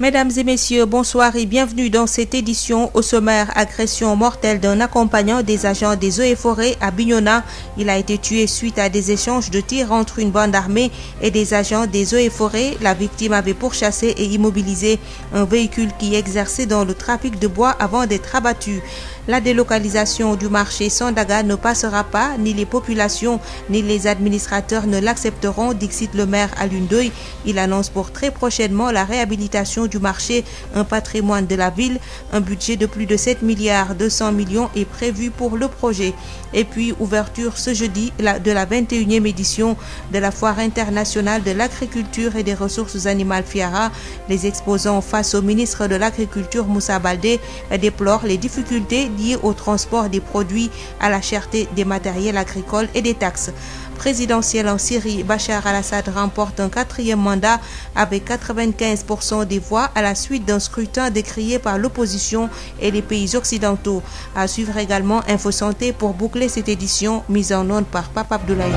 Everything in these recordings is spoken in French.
Mesdames et messieurs, bonsoir et bienvenue dans cette édition. Au sommaire, agression mortelle d'un accompagnant des agents des eaux et forêts à Bignona. Il a été tué suite à des échanges de tirs entre une bande armée et des agents des eaux et forêts. La victime avait pourchassé et immobilisé un véhicule qui exerçait dans le trafic de bois avant d'être abattu. La délocalisation du marché Sandaga ne passera pas, ni les populations ni les administrateurs ne l'accepteront, dixit le maire Alioune Ndoye. Il annonce pour très prochainement la réhabilitation du marché, un patrimoine de la ville. Un budget de plus de 7 milliards 200 millions est prévu pour le projet. Et puis, ouverture ce jeudi de la 21e édition de la Foire internationale de l'agriculture et des ressources animales FIARA. Les exposants face au ministre de l'Agriculture Moussa Baldé déplorent les difficultés liées au transport des produits, à la cherté des matériels agricoles et des taxes. Présidentielle en Syrie, Bachar al-Assad remporte un 4e mandat avec 95% des voix à la suite d'un scrutin décrié par l'opposition et les pays occidentaux. À suivre également Info Santé pour boucler cette édition mise en onde par Pape Abdoulaye.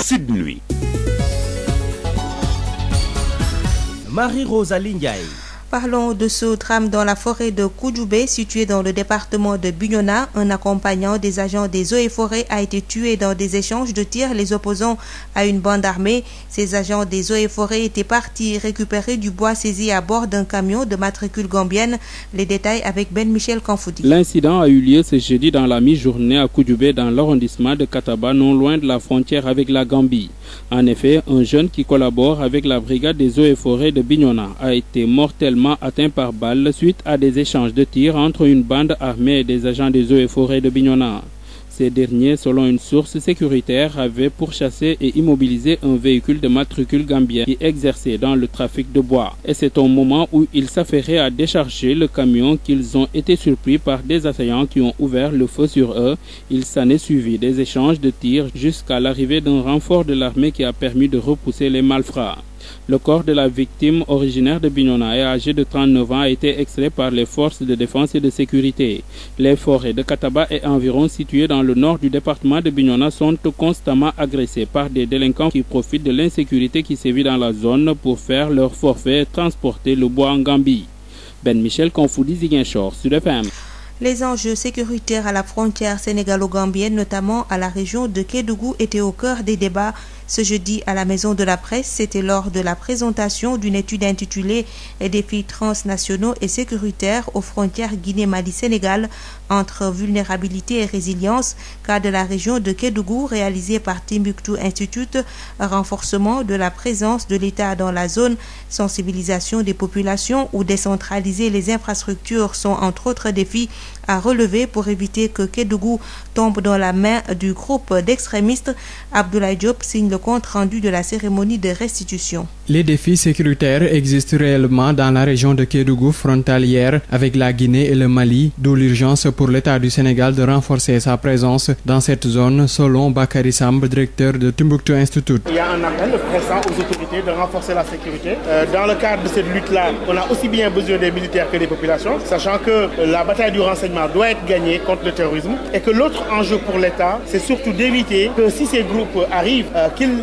Sud Nuit. Marie-Rosalie Ndiaye. Parlons de ce drame dans la forêt de Koudoubé, située dans le département de Bignona. Un accompagnant des agents des eaux et forêts a été tué dans des échanges de tirs les opposant à une bande armée. Ces agents des eaux et forêts étaient partis récupérer du bois saisi à bord d'un camion de matricule gambienne. Les détails avec Ben Michel Kanfoudi. L'incident a eu lieu ce jeudi dans la mi-journée à Koudoubé, dans l'arrondissement de Kataba, non loin de la frontière avec la Gambie. En effet, un jeune qui collabore avec la brigade des eaux et forêts de Bignona a été mortellement atteint par balle suite à des échanges de tirs entre une bande armée et des agents des eaux et forêts de Bignona. Ces derniers, selon une source sécuritaire, avaient pourchassé et immobilisé un véhicule de matricule gambien qui exerçait dans le trafic de bois. Et c'est au moment où ils s'affairaient à décharger le camion qu'ils ont été surpris par des assaillants qui ont ouvert le feu sur eux. Il s'en est suivi des échanges de tirs jusqu'à l'arrivée d'un renfort de l'armée qui a permis de repousser les malfrats. Le corps de la victime, originaire de Bignona et âgé de 39 ans, a été extrait par les forces de défense et de sécurité. Les forêts de Kataba et environ situées dans le nord du département de Bignona sont constamment agressées par des délinquants qui profitent de l'insécurité qui sévit dans la zone pour faire leur forfait et transporter le bois en Gambie. Ben Michel Kanfoudi, Ziguinchor, Sud FM. Les enjeux sécuritaires à la frontière sénégalo-gambienne, notamment à la région de Kédougou, étaient au cœur des débats. Ce jeudi, à la Maison de la Presse, c'était lors de la présentation d'une étude intitulée « Défis transnationaux et sécuritaires aux frontières Guinée-Mali-Sénégal entre vulnérabilité et résilience », cas de la région de Kédougou, réalisé par Timbuktu Institute, renforcement de la présence de l'État dans la zone, sensibilisation des populations ou décentraliser les infrastructures sont entre autres défis à relever pour éviter que Kédougou tombe dans la main du groupe d'extrémistes. Abdoulaye Diop signe le compte rendu de la cérémonie de restitution. Les défis sécuritaires existent réellement dans la région de Kédougou, frontalière avec la Guinée et le Mali, d'où l'urgence pour l'État du Sénégal de renforcer sa présence dans cette zone, selon Bakary Samb, directeur de Timbuktu Institute. Il y a un appel pressant aux autorités de renforcer la sécurité. Dans le cadre de cette lutte-là, on a aussi bien besoin des militaires que des populations, sachant que la bataille du renseignement doit être gagnée contre le terrorisme et que l'autre enjeu pour l'État, c'est surtout d'éviter que si ces groupes arrivent, qu'ils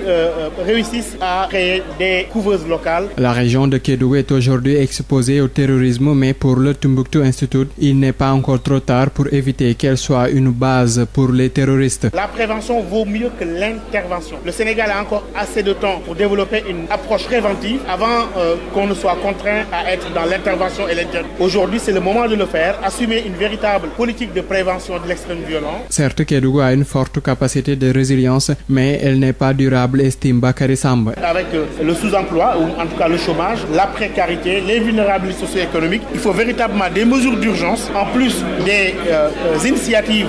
réussissent à créer des couveuses locales. La région de Kédougou est aujourd'hui exposée au terrorisme, mais pour le Timbuktu Institute, il n'est pas encore trop tard pour éviter qu'elle soit une base pour les terroristes. La prévention vaut mieux que l'intervention. Le Sénégal a encore assez de temps pour développer une approche préventive avant qu'on ne soit contraint à être dans l'intervention et l'intervention. Aujourd'hui, c'est le moment de le faire, assumer une véritable politique de prévention de l'extrême violence. Certes, Kédougou a une forte capacité de résilience, mais elle n'est pas durable, estime Bakary Samb. Avec le sous-emploi, ou en tout cas le chômage, la précarité, les vulnérabilités socio-économiques, il faut véritablement des mesures d'urgence, en plus des initiatives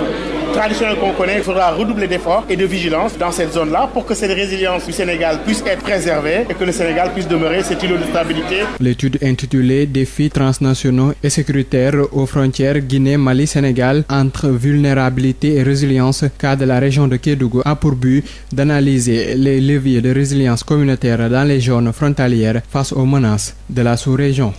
traditionnelles qu'on connaît. Il faudra redoubler d'efforts et de vigilance dans cette zone-là pour que cette résilience du Sénégal puisse être préservée et que le Sénégal puisse demeurer cet îlot de stabilité. L'étude intitulée « Défis transnationaux et sécuritaires aux frontières Guinée-Mali-Sénégal entre vulnérabilité et résilience » cas de la région de Kédougou a pour but d'analyser les leviers de résilience communautaire dans les zones frontalières face aux menaces de la sous-région.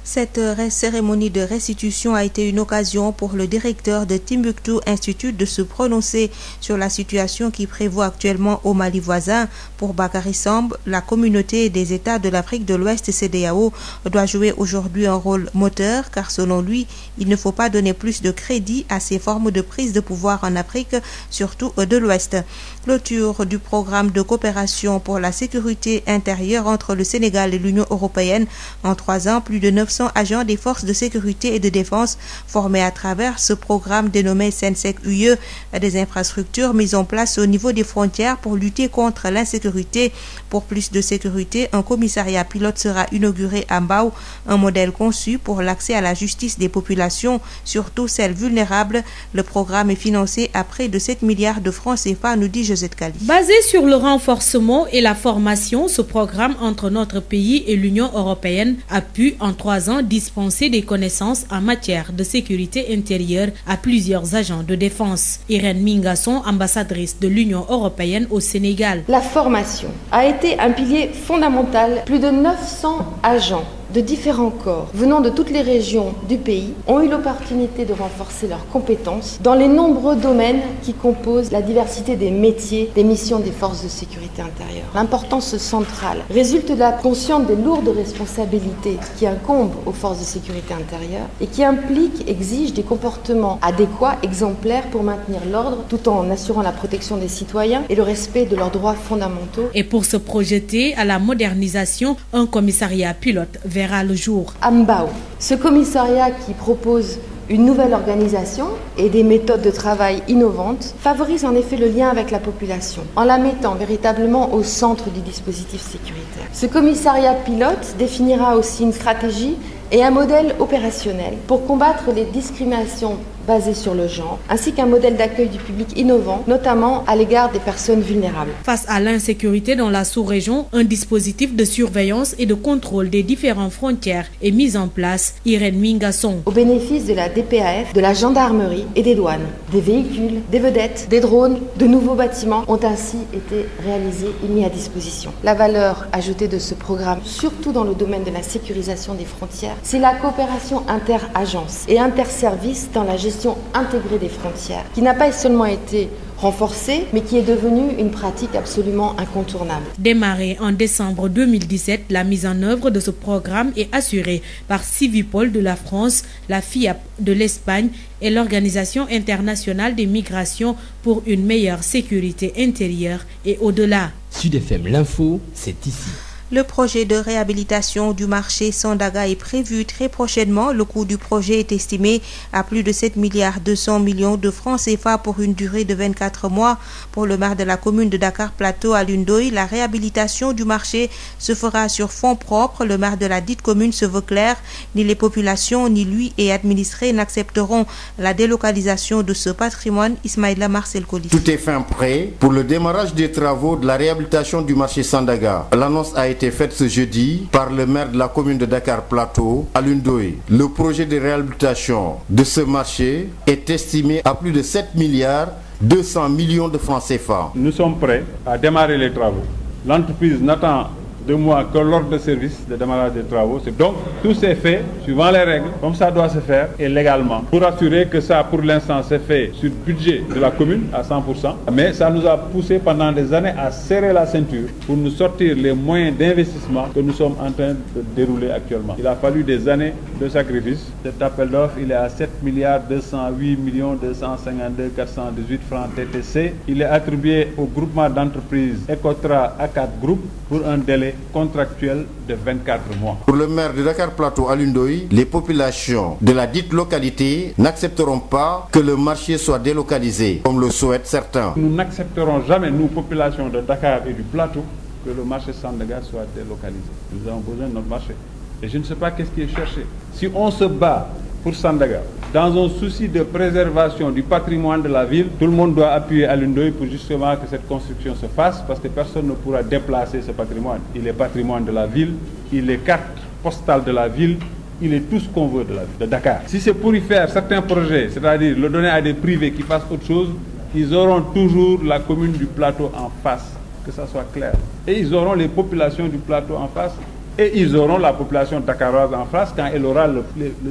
Cette cérémonie de restitution a été une occasion pour le directeur de Timbuktu Institute de se prononcer sur la situation qui prévaut actuellement au Mali voisin. Pour Bakary Samb, la communauté des États de l'Afrique de l'Ouest CEDEAO doit jouer aujourd'hui un rôle moteur car selon lui, il ne faut pas donner plus de crédit à ces formes de prise de pouvoir en Afrique, surtout de l'Ouest. Clôture du programme de coopération pour la sécurité intérieure entre le Sénégal et l'Union européenne. En 3 ans, plus de 900 agents des forces de sécurité et de défense formés à travers ce programme dénommé SENSEC-UE, des infrastructures mises en place au niveau des frontières pour lutter contre l'insécurité. Pour plus de sécurité, un commissariat pilote sera inauguré à Mbao, un modèle conçu pour l'accès à la justice des populations, surtout celles vulnérables. Le programme est financé à près de 7 milliards de francs CFA, nous dit Josette Kali. Basé sur le renforcement et la formation, ce programme entre notre pays et l'Union européenne a pu en 3 ans dispenser des connaissances en matière de sécurité intérieure à plusieurs agents de défense. Irène Mingasson, ambassadrice de l'Union européenne au Sénégal. La formation a été un pilier fondamental. Plus de 900 agents de différents corps venant de toutes les régions du pays ont eu l'opportunité de renforcer leurs compétences dans les nombreux domaines qui composent la diversité des métiers, des missions des forces de sécurité intérieure. L'importance centrale résulte de la conscience des lourdes responsabilités qui incombent aux forces de sécurité intérieure et qui impliquent, exigent des comportements adéquats, exemplaires pour maintenir l'ordre tout en assurant la protection des citoyens et le respect de leurs droits fondamentaux. Et pour se projeter à la modernisation, un commissariat pilote verra le jour. À Mbao, ce commissariat qui propose une nouvelle organisation et des méthodes de travail innovantes favorise en effet le lien avec la population en la mettant véritablement au centre du dispositif sécuritaire. Ce commissariat pilote définira aussi une stratégie et un modèle opérationnel pour combattre les discriminations basées sur le genre, ainsi qu'un modèle d'accueil du public innovant, notamment à l'égard des personnes vulnérables. Face à l'insécurité dans la sous-région, un dispositif de surveillance et de contrôle des différentes frontières est mis en place. Irène Mingasson. Au bénéfice de la DPAF, de la gendarmerie et des douanes, des véhicules, des vedettes, des drones, de nouveaux bâtiments ont ainsi été réalisés et mis à disposition. La valeur ajoutée de ce programme, surtout dans le domaine de la sécurisation des frontières, c'est la coopération inter-agences et inter-services dans la gestion intégrée des frontières, qui n'a pas seulement été renforcée, mais qui est devenue une pratique absolument incontournable. Démarrée en décembre 2017, la mise en œuvre de ce programme est assurée par Civipol de la France, la FIAP de l'Espagne et l'Organisation internationale des migrations pour une meilleure sécurité intérieure et au-delà. Sud FM, l'info, c'est ici. Le projet de réhabilitation du marché Sandaga est prévu très prochainement. Le coût du projet est estimé à plus de 7 milliards 200 millions de francs CFA pour une durée de 24 mois. Pour le maire de la commune de Dakar Plateau, Alioune Ndoye, la réhabilitation du marché se fera sur fonds propres. Le maire de la dite commune se veut clair. Ni les populations, ni lui et administrés n'accepteront la délocalisation de ce patrimoine. Ismaïla Marcel Colli. Tout est fin prêt pour le démarrage des travaux de la réhabilitation du marché Sandaga. L'annonce a été faite ce jeudi par le maire de la commune de Dakar Plateau, Alioune Ndoye. Le projet de réhabilitation de ce marché est estimé à plus de 7 milliards 200 millions de francs CFA. Nous sommes prêts à démarrer les travaux. L'entreprise n'attend de moi que l'ordre de service de démarrage des travaux. Donc, tout s'est fait suivant les règles, comme ça doit se faire, et légalement. Pour assurer que ça, pour l'instant, c'est fait sur le budget de la commune à 100%. Mais ça nous a poussé pendant des années à serrer la ceinture pour nous sortir les moyens d'investissement que nous sommes en train de dérouler actuellement. Il a fallu des années de sacrifice. Cet appel d'offres, il est à 7 milliards 208 millions 252 418 francs TTC. Il est attribué au groupement d'entreprises Ecotra A4 Group pour un délai contractuel de 24 mois. Pour le maire de Dakar Plateau, Alioune Ndoye, les populations de la dite localité n'accepteront pas que le marché soit délocalisé, comme le souhaitent certains. Nous n'accepterons jamais, nous, populations de Dakar et du Plateau, que le marché Sandaga soit délocalisé. Nous avons besoin de notre marché. Et je ne sais pas qu'est-ce qui est cherché. Si on se bat pour Sandaga, dans un souci de préservation du patrimoine de la ville, tout le monde doit appuyer Alioune Ndoye pour justement que cette construction se fasse, parce que personne ne pourra déplacer ce patrimoine. Il est patrimoine de la ville, il est carte postale de la ville, il est tout ce qu'on veut de la ville de Dakar. Si c'est pour y faire certains projets, c'est-à-dire le donner à des privés qui fassent autre chose, ils auront toujours la commune du Plateau en face, que ça soit clair. Et ils auront les populations du Plateau en face, Et ils auront la population dakaroise en face quand elle aura le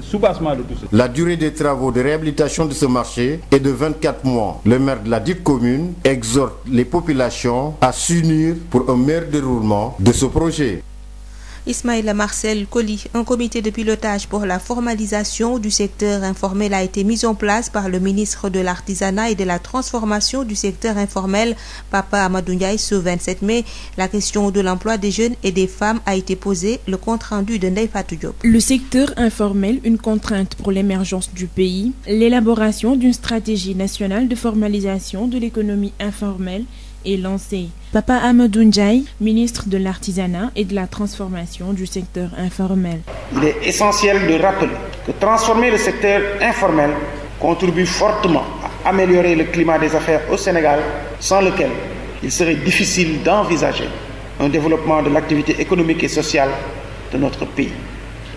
soubassement de tout ça. La durée des travaux de réhabilitation de ce marché est de 24 mois. Le maire de la dite commune exhorte les populations à s'unir pour un meilleur déroulement de ce projet. Ismaïla Marcel Colly, un comité de pilotage pour la formalisation du secteur informel a été mis en place par le ministre de l'Artisanat et de la Transformation du secteur informel, Papa Amadou Ndiaye, ce 27 mai. La question de l'emploi des jeunes et des femmes a été posée. Le compte rendu de Ndeye Fatou Diop. Le secteur informel, une contrainte pour l'émergence du pays, l'élaboration d'une stratégie nationale de formalisation de l'économie informelle est lancée. Papa Amadou Ndiaye, ministre de l'Artisanat et de la Transformation du secteur informel. Il est essentiel de rappeler que transformer le secteur informel contribue fortement à améliorer le climat des affaires au Sénégal, sans lequel il serait difficile d'envisager un développement de l'activité économique et sociale de notre pays.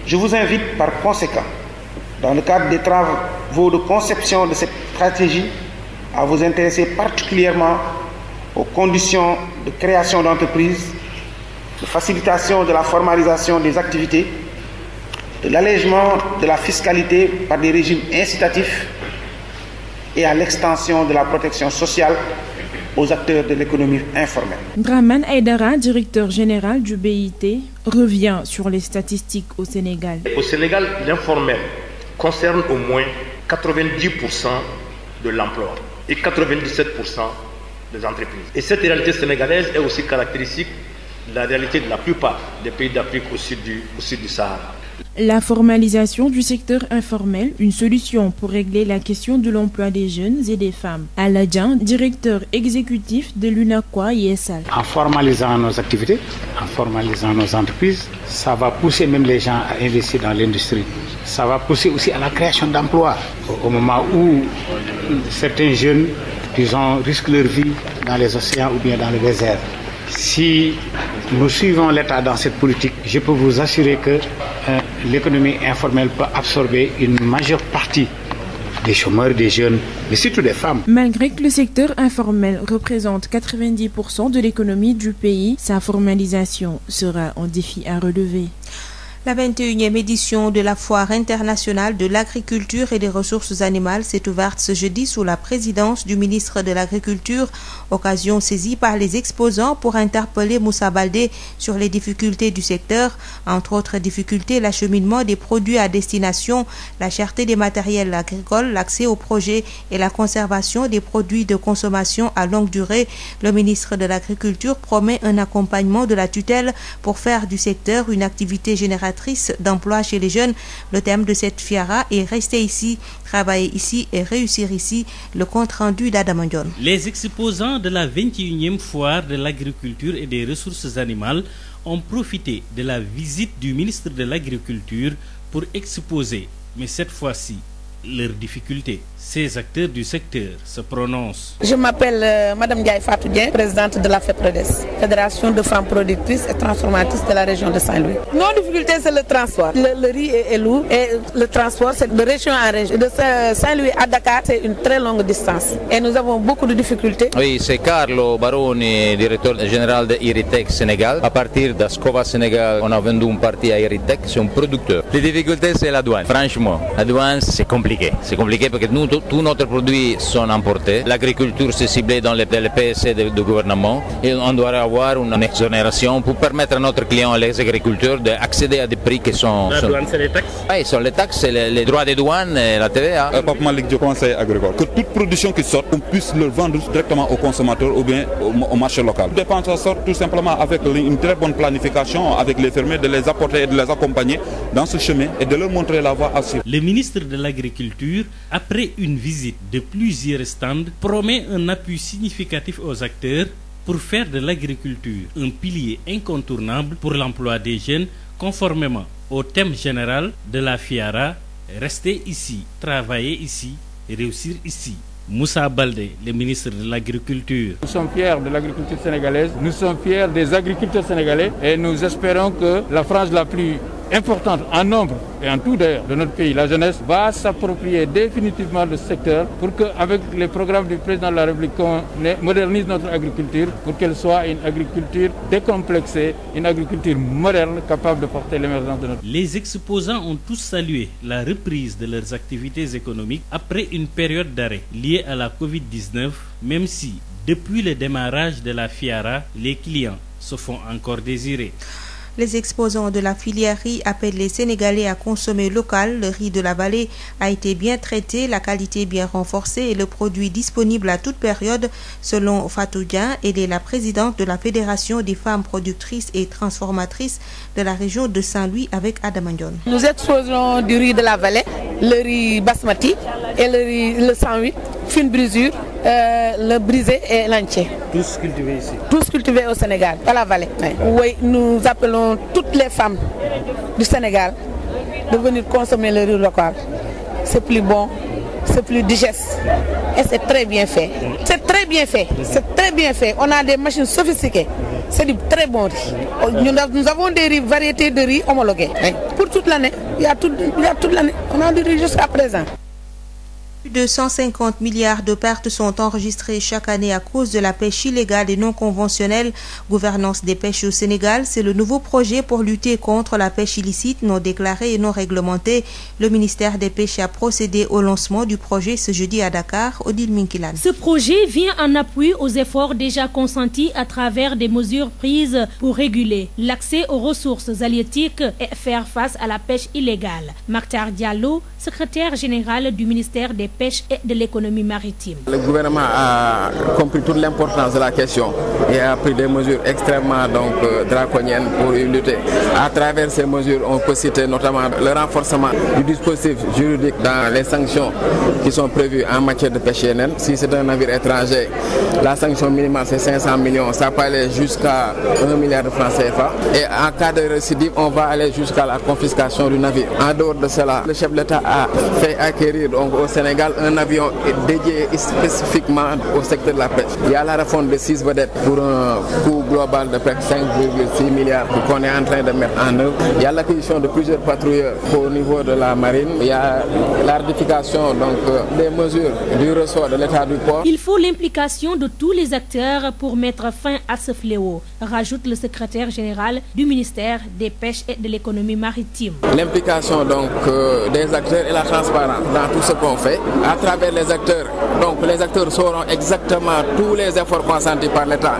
Je vous invite par conséquent, dans le cadre des travaux de conception de cette stratégie, à vous intéresser particulièrement aux conditions de création d'entreprises, de facilitation de la formalisation des activités, de l'allègement de la fiscalité par des régimes incitatifs et à l'extension de la protection sociale aux acteurs de l'économie informelle. Dramane Aïdara, directeur général du BIT, revient sur les statistiques au Sénégal. Au Sénégal, l'informel concerne au moins 90% de l'emploi et 97% des entreprises. Et cette réalité sénégalaise est aussi caractéristique de la réalité de la plupart des pays d'Afrique au sud du Sahara. La formalisation du secteur informel, une solution pour régler la question de l'emploi des jeunes et des femmes. Aladjan, directeur exécutif de l'UNACOA ISAL. En formalisant nos activités, en formalisant nos entreprises, ça va pousser même les gens à investir dans l'industrie. Ça va pousser aussi à la création d'emplois. Au moment où certains jeunes, disons, risquent leur vie dans les océans ou bien dans le désert. Si nous suivons l'État dans cette politique, je peux vous assurer que l'économie informelle peut absorber une majeure partie des chômeurs, des jeunes, mais surtout des femmes. Malgré que le secteur informel représente 90% de l'économie du pays, sa formalisation sera un défi à relever. La 21e édition de la Foire internationale de l'agriculture et des ressources animales s'est ouverte ce jeudi sous la présidence du ministre de l'Agriculture, occasion saisie par les exposants pour interpeller Moussa Baldé sur les difficultés du secteur, entre autres difficultés l'acheminement des produits à destination, la cherté des matériels agricoles, l'accès aux projets et la conservation des produits de consommation à longue durée. Le ministre de l'Agriculture promet un accompagnement de la tutelle pour faire du secteur une activité génératrice d'emploi chez les jeunes. Le thème de cette fiara est rester ici, travailler ici et réussir ici. Le compte rendu d'Adam Ndione. Les exposants de la 21e foire de l'agriculture et des ressources animales ont profité de la visite du ministre de l'Agriculture pour exposer, mais cette fois-ci, leurs difficultés. Ces acteurs du secteur se prononcent. Je m'appelle Madame Ndiaye Fatou Dieng, présidente de la FEPRODES, Fédération de femmes productrices et transformatrices de la région de Saint-Louis. Nos difficultés, c'est le transport. Le riz est lourd et le transport, c'est de région en région. De Saint-Louis à Dakar, c'est une très longue distance. Et nous avons beaucoup de difficultés. Oui, c'est Carlo Baroni, directeur général de Iritech Sénégal. À partir d'Ascova Sénégal, on a vendu une partie à Iritech, c'est un producteur. Les difficultés, c'est la douane. Franchement, la douane, c'est compliqué. C'est compliqué parce que nous, tous nos produits sont importés. L'agriculture, c'est ciblé dans les PSC du gouvernement. Et on doit avoir une exonération pour permettre à notre client, les agriculteurs, d'accéder à des prix qui sont... La douane, c'est les taxes? Oui, ce sont les taxes, c'est les droits des douanes et la TVA. Pape Malick du conseil agricole. Que toute production qui sort, on puisse le vendre directement aux consommateurs ou bien au marché local. Les dépenses sortent tout simplement avec une très bonne planification avec les fermiers, de les apporter et de les accompagner dans ce chemin et de leur montrer la voie à suivre. Le ministre de l'Agriculture, après une visite de plusieurs stands, promet un appui significatif aux acteurs pour faire de l'agriculture un pilier incontournable pour l'emploi des jeunes, conformément au thème général de la FIARA, rester ici, travailler ici, réussir ici. Moussa Baldé, le ministre de l'Agriculture. Nous sommes fiers de l'agriculture sénégalaise, nous sommes fiers des agriculteurs sénégalais et nous espérons que la frange la plus importante en nombre et en tout d'ailleurs de notre pays, la jeunesse, va s'approprier définitivement le secteur pour qu'avec les programmes du président de la République, on modernise notre agriculture pour qu'elle soit une agriculture décomplexée, une agriculture moderne capable de porter l'émergence de notre pays. Les exposants ont tous salué la reprise de leurs activités économiques après une période d'arrêt liée à la Covid-19, même si, depuis le démarrage de la FIARA, les clients se font encore désirer. Les exposants de la filière riz appellent les Sénégalais à consommer local. Le riz de la vallée a été bien traité, la qualité bien renforcée et le produit disponible à toute période. Selon Fatou Dian, elle est la présidente de la Fédération des femmes productrices et transformatrices de la région de Saint-Louis avec Adama Ndione. Nous exposons du riz de la vallée, le riz basmati et le 108, fine brisure, le brisé et l'entier. Tous cultivés ici. Tous cultivés au Sénégal, à la vallée. Oui, nous appelons toutes les femmes du Sénégal de venir consommer le riz local. C'est plus bon, c'est plus digeste et c'est très bien fait. C'est très bien fait, c'est très bien fait. On a des machines sophistiquées. C'est du très bon riz. Nous avons des riz, variétés de riz homologués. Pour toute l'année, il y a toute l'année. On a du riz jusqu'à présent. Plus de 150 milliards de pertes sont enregistrées chaque année à cause de la pêche illégale et non conventionnelle. Gouvernance des pêches au Sénégal, c'est le nouveau projet pour lutter contre la pêche illicite, non déclarée et non réglementée. Le ministère des Pêches a procédé au lancement du projet ce jeudi à Dakar. Odile Minkilan. Ce projet vient en appui aux efforts déjà consentis à travers des mesures prises pour réguler l'accès aux ressources halieutiques et faire face à la pêche illégale. Makhtar Diallo, secrétaire général du ministère des Pêches et de l'économie maritime. Le gouvernement a compris toute l'importance de la question et a pris des mesures extrêmement draconiennes pour y lutter. À travers ces mesures, on peut citer notamment le renforcement du dispositif juridique dans les sanctions qui sont prévues en matière de pêche INN. Si c'est un navire étranger, la sanction minimale c'est 500 millions, ça peut aller jusqu'à 1 milliard de francs CFA. Et en cas de récidive, on va aller jusqu'à la confiscation du navire. En dehors de cela, le chef de l'État a fait acquérir au Sénégal un avion dédié spécifiquement au secteur de la pêche. Il y a la refonte de 6 vedettes pour un coût global de près de 5,6 milliards qu'on est en train de mettre en œuvre. Il y a l'acquisition de plusieurs patrouilleurs au niveau de la marine. Il y a la ratification des mesures du ressort de l'État du port. Il faut l'implication de tous les acteurs pour mettre fin à ce fléau, rajoute le secrétaire général du ministère des Pêches et de l'économie maritime. L'implication des acteurs et la transparence dans tout ce qu'on fait à travers les acteurs. Donc les acteurs sauront exactement tous les efforts consentis par l'État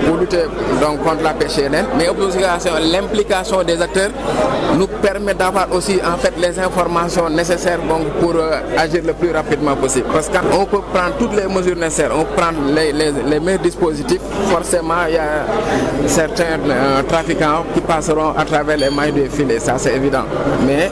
pour lutter contre la pêche INN, mais aussi l'implication des acteurs nous permet d'avoir aussi les informations nécessaires pour agir le plus rapidement possible. Parce qu'on peut prendre toutes les mesures nécessaires, on prend les meilleurs dispositifs, forcément il y a certains trafiquants qui passeront à travers les mailles du filet, ça c'est évident. Mais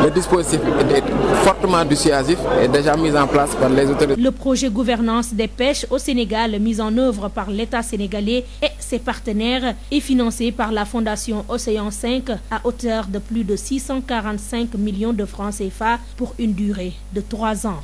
le dispositif est fortement dissuasif et déjà mis en place par les autorités. Le projet gouvernance des pêches au Sénégal, mis en œuvre par l'État sénégalais et ses partenaires, est financé par la Fondation Océan 5 à hauteur de plus de 645 millions de francs CFA pour une durée de 3 ans.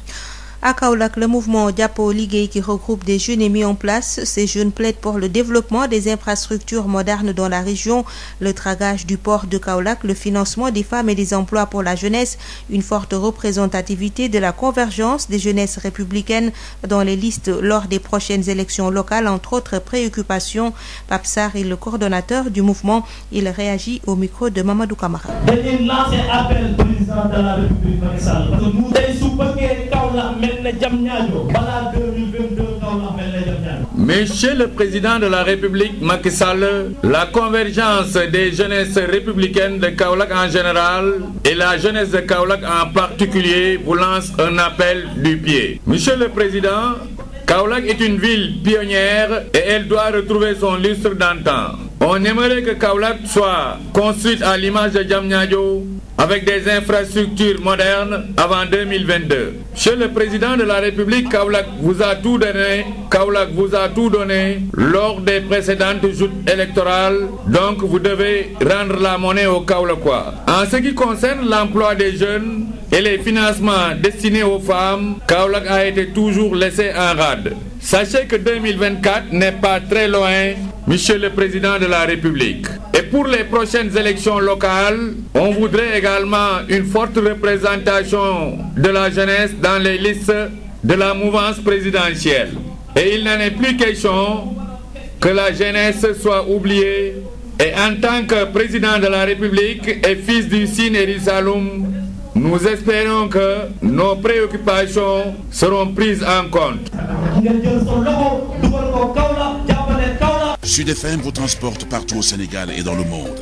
À Kaolack, le mouvement Jàppo Liggéey qui regroupe des jeunes est mis en place. Ces jeunes plaident pour le développement des infrastructures modernes dans la région, le dragage du port de Kaolack, le financement des femmes et des emplois pour la jeunesse, une forte représentativité de la convergence des jeunesses républicaines dans les listes lors des prochaines élections locales, entre autres préoccupations. Pape Sarr est le coordonnateur du mouvement. Il réagit au micro de Mamadou Camara. Dañuy lancer appel président de la République Macky Sall parce que nous tey su bëggee Kaolack mel na Diamniadio balaa 2022 Kaolack mel na Diamniadio. Monsieur le président de la République Macky Sall, la convergence des jeunesses républicaines de Kaolack en général et la jeunesse de Kaolack en particulier vous lance un appel du pied. Monsieur le président, Kaolack est une ville pionnière et elle doit retrouver son lustre d'antan. On aimerait que Kaolack soit construite à l'image de Diamniadio avec des infrastructures modernes avant 2022. Monsieur le président de la République, Kaolack vous a tout donné lors des précédentes joutes électorales, donc vous devez rendre la monnaie aux Kaolackois. En ce qui concerne l'emploi des jeunes et les financements destinés aux femmes, Kaolack a été toujours laissé en rade. Sachez que 2024 n'est pas très loin Monsieur le Président de la République, et pour les prochaines élections locales, on voudrait également une forte représentation de la jeunesse dans les listes de la mouvance présidentielle. Et il n'en est plus question que la jeunesse soit oubliée. Et en tant que président de la République et fils du Sine et du Saloum, nous espérons que nos préoccupations seront prises en compte. Sud FM vous transporte partout au Sénégal et dans le monde.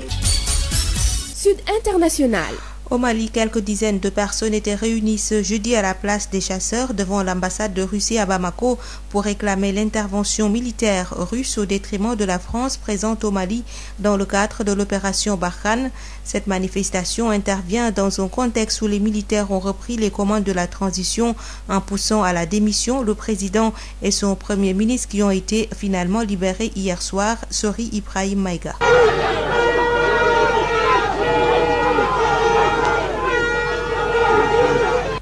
Sud International. Au Mali, quelques dizaines de personnes étaient réunies ce jeudi à la place des chasseurs devant l'ambassade de Russie à Bamako pour réclamer l'intervention militaire russe au détriment de la France présente au Mali dans le cadre de l'opération Barkhane. Cette manifestation intervient dans un contexte où les militaires ont repris les commandes de la transition en poussant à la démission le président et son premier ministre qui ont été finalement libérés hier soir, Sori Ibrahim Maïga.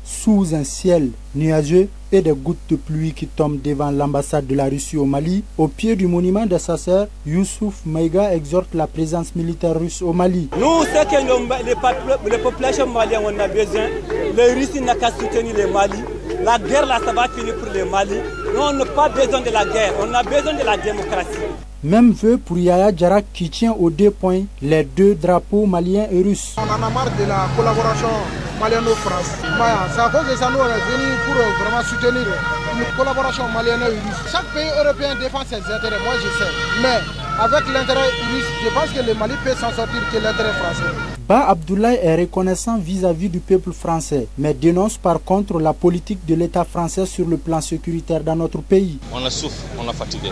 Sous un ciel nuageux et des gouttes de pluie qui tombent devant l'ambassade de la Russie au Mali, au pied du monument de sa sœur, Youssouf Maïga exhorte la présence militaire russe au Mali. Nous, ce que les populations maliennes ont besoin, les Russes n'ont qu'à soutenir le Mali. La guerre là, ça va finir pour le Mali. Nous, on n'a pas besoin de la guerre, on a besoin de la démocratie. Même vœu pour Yahya Jarak qui tient aux 2 points les 2 drapeaux maliens et russes. On en a marre de la collaboration malienne-France. C'est à cause de ça nous on est venus pour vraiment soutenir une collaboration malienne et russe. Chaque pays européen défend ses intérêts, moi je sais. Mais avec l'intérêt russe, je pense que le Mali peut s'en sortir que l'intérêt français. Ba Abdoulaye est reconnaissant vis-à-vis du peuple français, mais dénonce par contre la politique de l'État français sur le plan sécuritaire dans notre pays. On a souffre, on a fatigué.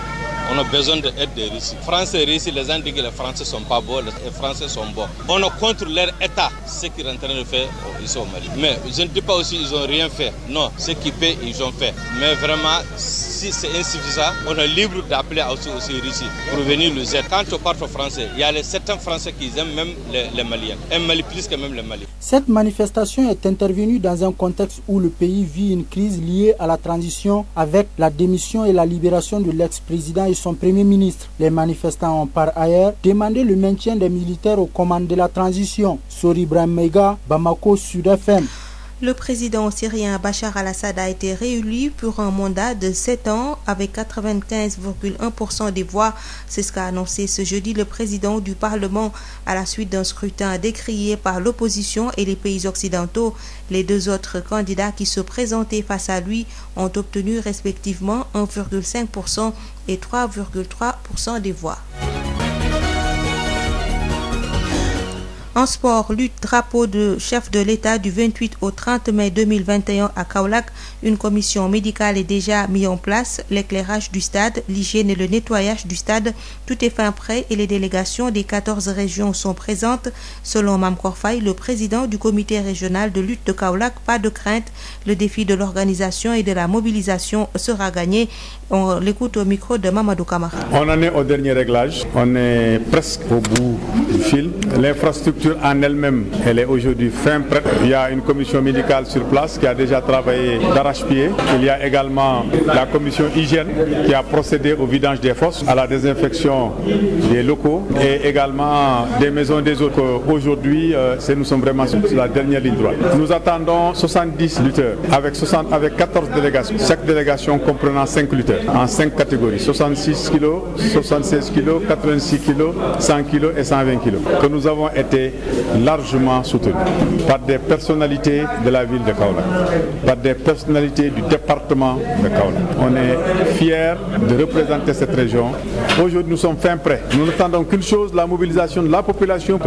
On a besoin de l'aide des Russes. Français et Russes, les gens disent que les Français ne sont pas bons, les Français sont bons. On est contre leur État, ce qu'ils sont en train de faire ici au Mali. Mais je ne dis pas aussi qu'ils n'ont rien fait. Non, ce qu'ils paient, ils ont fait. Mais vraiment, si c'est insuffisant, on est libre d'appeler aussi les Russes pour venir nous aider. Quand on parle aux Français, il y a certains Français qui aiment même les Maliens. Aiment Mali plus que même les Maliens. Cette manifestation est intervenue dans un contexte où le pays vit une crise liée à la transition avec la démission et la libération de l'ex-président et son premier ministre. Les manifestants ont par ailleurs demandé le maintien des militaires aux commandes de la transition. Sori Ibrahim Maïga, Bamako, Sud FM. Le président syrien Bachar al-Assad a été réélu pour un mandat de 7 ans avec 95,1% des voix. C'est ce qu'a annoncé ce jeudi le président du Parlement à la suite d'un scrutin décrié par l'opposition et les pays occidentaux. Les 2 autres candidats qui se présentaient face à lui ont obtenu respectivement 1,5% et 3,3% des voix. En sport, lutte drapeau de chef de l'État du 28 au 30 mai 2021 à Kaolack. Une commission médicale est déjà mise en place. L'éclairage du stade, l'hygiène et le nettoyage du stade, tout est fin prêt et les délégations des 14 régions sont présentes. Selon Mam Korfaï, le président du comité régional de lutte de Kaolack, pas de crainte, le défi de l'organisation et de la mobilisation sera gagné. On l'écoute au micro de Mamadou Kamara. On en est au dernier réglage, on est presque au bout du fil. L'infrastructure en elle-même, elle est aujourd'hui fin prête. Il y a une commission médicale sur place qui a déjà travaillé d'arrache-pied. Il y a également la commission hygiène qui a procédé au vidange des fosses, à la désinfection des locaux et également des maisons des autres. Aujourd'hui, nous sommes vraiment sur la dernière ligne droite. Nous attendons 70 lutteurs avec 14 délégations. Chaque délégation comprenant 5 lutteurs en 5 catégories, 66 kg, 76 kg, 86 kg, 100 kg et 120 kg, que nous avons été largement soutenus par des personnalités de la ville de Kaolack, par des personnalités du département de Kaolack. On est fiers de représenter cette région. Aujourd'hui, nous sommes fin prêts. Nous n'attendons qu'une chose, la mobilisation de la population.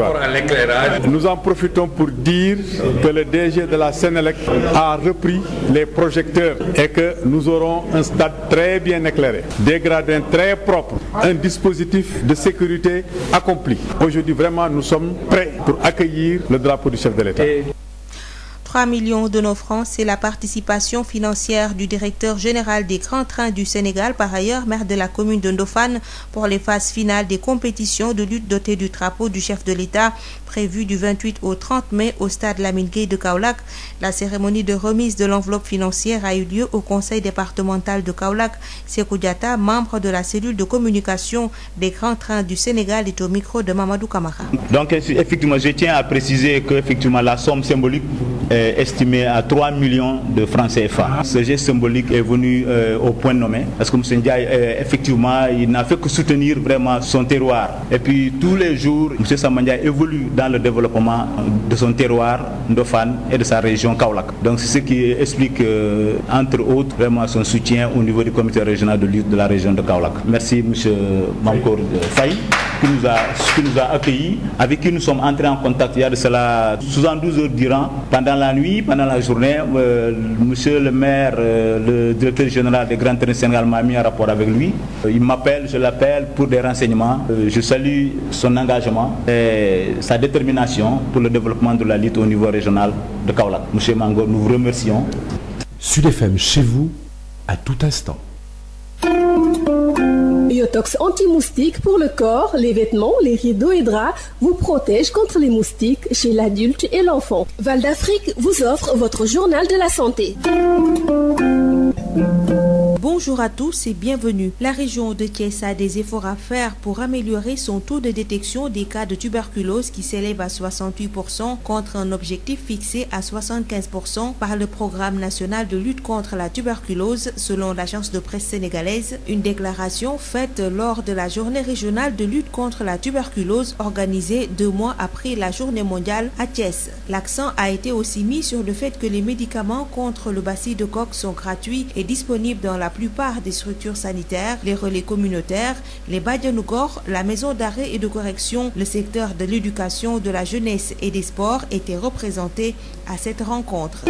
Nous en profitons pour dire que le DG de la Sénélec a repris les projecteurs et que nous aurons un stade très bien éclairé, des gradins très propres, un dispositif de sécurité accompli. Aujourd'hui, vraiment, nous sommes prêts pour accueillir le drapeau du chef de l'État. 3 millions de nos francs, c'est la participation financière du directeur général des grands trains du Sénégal, par ailleurs maire de la commune de Ndofane, pour les phases finales des compétitions de lutte dotées du drapeau du chef de l'État, prévu du 28 au 30 mai au stade Lamine Gueye de Kaolack. La cérémonie de remise de l'enveloppe financière a eu lieu au conseil départemental de Kaolack. Sékou Diatta, membre de la cellule de communication des grands trains du Sénégal, est au micro de Mamadou Camara. Donc effectivement, je tiens à préciser que effectivement la somme symbolique est estimée à 3 millions de francs CFA. Ce geste symbolique est venu au point nommé parce que M. Ndiaye, effectivement, il n'a fait que soutenir vraiment son terroir. Et puis tous les jours, M. Samba évolue dans le développement de son terroir, Ndofane et de sa région Kaolack. Donc c'est ce qui explique, entre autres, vraiment son soutien au niveau du comité régional de lutte de la région de Kaolack. Merci M. Mamkour Faye qui nous a accueillis, avec qui nous sommes entrés en contact il y a de cela 72 heures durant, pendant la nuit, pendant la journée. Monsieur le maire, le directeur général des grands trains Sénégal m'a mis en rapport avec lui. Il m'appelle, je l'appelle pour des renseignements. Je salue son engagement et sa détermination pour le développement de la lutte au niveau régional de Kaolack. Monsieur Mangor, nous vous remercions. Sud FM, chez vous, à tout instant. Biotox anti-moustique pour le corps, les vêtements, les rideaux et draps vous protège contre les moustiques chez l'adulte et l'enfant. Val d'Afrique vous offre votre journal de la santé. Bonjour à tous et bienvenue. La région de Thiès a des efforts à faire pour améliorer son taux de détection des cas de tuberculose qui s'élève à 68% contre un objectif fixé à 75% par le programme national de lutte contre la tuberculose selon l'agence de presse sénégalaise. Une déclaration faite lors de la journée régionale de lutte contre la tuberculose organisée 2 mois après la journée mondiale à Thiès. L'accent a été aussi mis sur le fait que les médicaments contre le bacille de coque sont gratuits et disponibles dans la plupart des structures sanitaires, les relais communautaires, les Badianougor, la maison d'arrêt et de correction, le secteur de l'éducation, de la jeunesse et des sports étaient représentés à cette rencontre.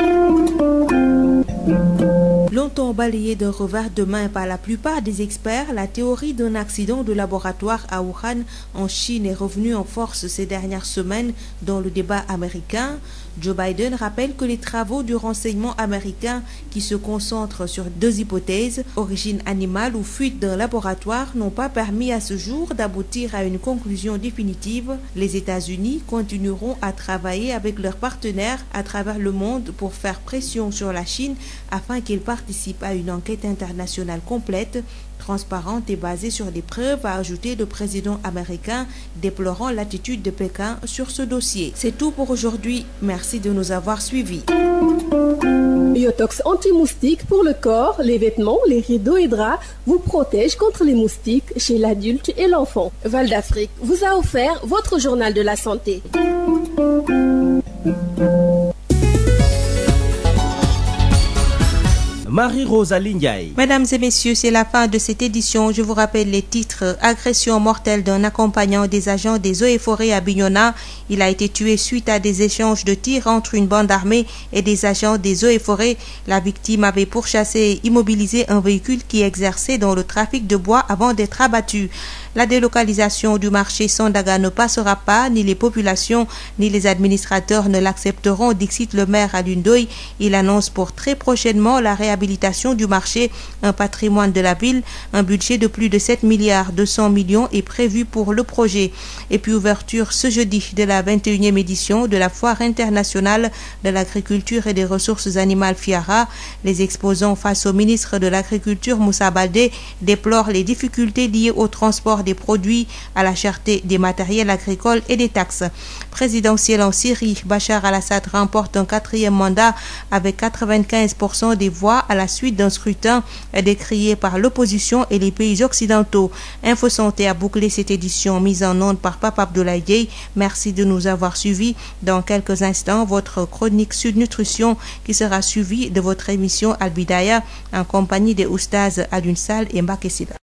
Longtemps balayé d'un revers de main par la plupart des experts, la théorie d'un accident de laboratoire à Wuhan en Chine est revenue en force ces dernières semaines dans le débat américain. Joe Biden rappelle que les travaux du renseignement américain qui se concentrent sur 2 hypothèses, origine animale ou fuite d'un laboratoire, n'ont pas permis à ce jour d'aboutir à une conclusion définitive. Les États-Unis continueront à travailler avec leurs partenaires à travers le monde pour faire pression sur la Chine afin qu'il participe à une enquête internationale complète, transparente et basée sur des preuves, a ajouté le président américain, déplorant l'attitude de Pékin sur ce dossier. C'est tout pour aujourd'hui. Merci de nous avoir suivis. Biotox anti-moustique pour le corps, les vêtements, les rideaux et draps vous protège contre les moustiques chez l'adulte et l'enfant. Val d'Afrique vous a offert votre journal de la santé. Marie-Rosalie Ndiaye. Mesdames et messieurs, c'est la fin de cette édition. Je vous rappelle les titres. Agression mortelle d'un accompagnant des agents des eaux et forêts à Bignona. Il a été tué suite à des échanges de tirs entre une bande armée et des agents des eaux et forêts. La victime avait pourchassé et immobilisé un véhicule qui exerçait dans le trafic de bois avant d'être abattu. La délocalisation du marché Sandaga ne passera pas, ni les populations ni les administrateurs ne l'accepteront, dixit le maire Alioune Ndoye. Il annonce pour très prochainement la réhabilitation du marché, un patrimoine de la ville. Un budget de plus de 7 milliards 200 millions est prévu pour le projet. Et puis ouverture ce jeudi de la 21e édition de la Foire internationale de l'agriculture et des ressources animales FIARA. Les exposants face au ministre de l'Agriculture Moussa Baldé déplorent les difficultés liées au transport des produits, à la cherté des matériels agricoles et des taxes. Présidentiel en Syrie, Bachar al-Assad remporte un 4e mandat avec 95% des voix à la suite d'un scrutin décrié par l'opposition et les pays occidentaux. Info Santé a bouclé cette édition mise en onde par Papa Abdoulaye Dieye. Merci de nous avoir suivis. Dans quelques instants, votre chronique Sud Nutrition qui sera suivie de votre émission Al Bidaya en compagnie des oustaz Alioune Sall et Mbacké Sylla.